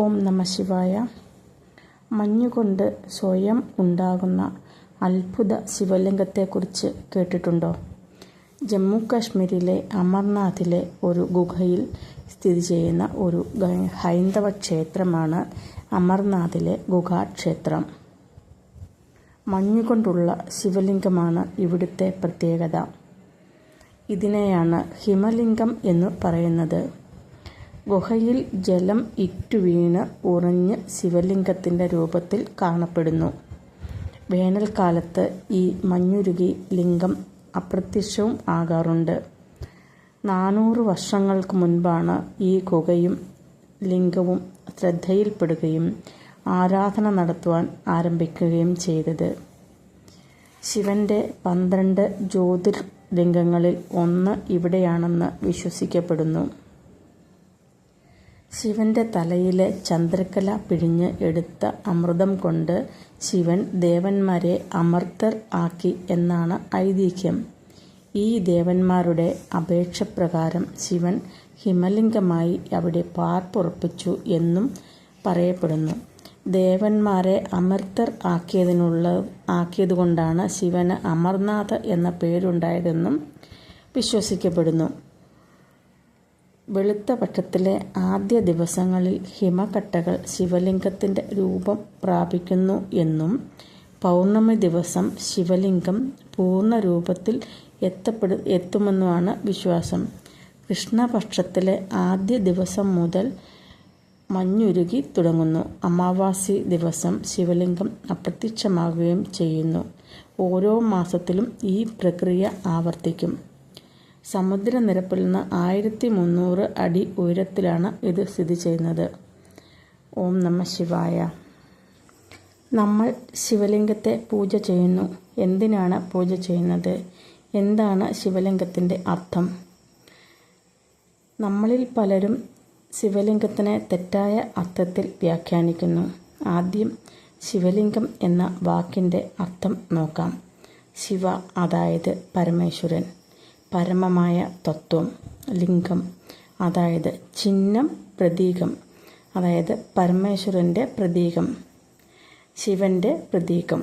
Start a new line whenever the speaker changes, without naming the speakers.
ഓം നമഃ ശിവായ. മഞ്ഞുകൊണ്ട് സ്വയം ഉണ്ടാകുന്ന അത്ഭുത ശിവലിംഗത്തെക്കുറിച്ച് കേട്ടിട്ടുണ്ടോ? ജമ്മു കാശ്മീരിലെ അമർനാഥിലെ ഒരു ഗുഹയിൽ സ്ഥിതി ചെയ്യുന്ന ഒരു ഹൈന്ദവ ക്ഷേത്രമാണ് അമർനാഥിലെ ഗുഹാക്ഷേത്രം. മഞ്ഞുകൊണ്ടുള്ള ശിവലിംഗമാണ് ഇവിടുത്തെ പ്രത്യേകത. ഇതിനെയാണ് ഹിമലിംഗം എന്ന് പറയുന്നത്. ഗുഹയിൽ ജലം ഇറ്റുവീണ് ഉറഞ്ഞ് ശിവലിംഗത്തിൻ്റെ രൂപത്തിൽ കാണപ്പെടുന്നു. വേനൽക്കാലത്ത് ഈ മഞ്ഞുരുകി ലിംഗം അപ്രത്യക്ഷവും ആകാറുണ്ട്. 400 വർഷങ്ങൾക്ക് മുൻപാണ് ഈ ഗുഹയും ലിംഗവും ശ്രദ്ധയിൽപ്പെടുകയും ആരാധന നടത്തുവാൻ ആരംഭിക്കുകയും ചെയ്തത്. ശിവൻ്റെ 12 ജ്യോതിർലിംഗങ്ങളിൽ ഒന്ന് ഇവിടെയാണെന്ന് വിശ്വസിക്കപ്പെടുന്നു. ശിവൻ്റെ തലയിലെ ചന്ദ്രക്കല പിഴിഞ്ഞ് എടുത്ത അമൃതം കൊണ്ട് ശിവൻ ദേവന്മാരെ അമർത്തർ ആക്കി എന്നാണ് ഐതിഹ്യം. ഈ ദേവന്മാരുടെ അപേക്ഷപ്രകാരം ശിവൻ ഹിമലിംഗമായി അവിടെ പാർപ്പുറപ്പിച്ചു എന്നും പറയപ്പെടുന്നു. ദേവന്മാരെ അമർത്തർ ആക്കിയതുകൊണ്ടാണ് ശിവന് അമർനാഥ് എന്ന പേരുണ്ടായതെന്നും വിശ്വസിക്കപ്പെടുന്നു. വെളുത്ത പക്ഷത്തിലെ ആദ്യ ദിവസങ്ങളിൽ ഹിമക്കട്ടകൾ ശിവലിംഗത്തിൻ്റെ രൂപം പ്രാപിക്കുന്നു എന്നും പൗർണമി ദിവസം ശിവലിംഗം പൂർണ്ണ രൂപത്തിൽ എത്തുമെന്നുമാണ് വിശ്വാസം. കൃഷ്ണപക്ഷത്തിലെ ആദ്യ ദിവസം മുതൽ മഞ്ഞുരുകി തുടങ്ങുന്നു. അമാവാസി ദിവസം ശിവലിംഗം അപ്രത്യക്ഷമാകുകയും ചെയ്യുന്നു. ഓരോ മാസത്തിലും ഈ പ്രക്രിയ ആവർത്തിക്കും. സമുദ്രനിരപ്പിൽ നിന്ന് 1300 അടി ഉയരത്തിലാണ് ഇത് സ്ഥിതി ചെയ്യുന്നത്. ഓം നമഃ ശിവായ. നമ്മൾ ശിവലിംഗത്തെ പൂജ ചെയ്യുന്നു. എന്തിനാണ് പൂജ ചെയ്യുന്നത്? എന്താണ് ശിവലിംഗത്തിൻ്റെ അർത്ഥം? നമ്മളിൽ പലരും ശിവലിംഗത്തിനെ തെറ്റായ അർത്ഥത്തിൽ വ്യാഖ്യാനിക്കുന്നു. ആദ്യം ശിവലിംഗം എന്ന വാക്കിൻ്റെ അർത്ഥം നോക്കാം. ശിവ അതായത് പരമേശ്വരൻ, പരമമായ തത്വം. ലിംഗം അതായത് ചിഹ്നം, പ്രതീകം, അതായത് പരമേശ്വരൻ്റെ പ്രതീകം, ശിവൻ്റെ പ്രതീകം.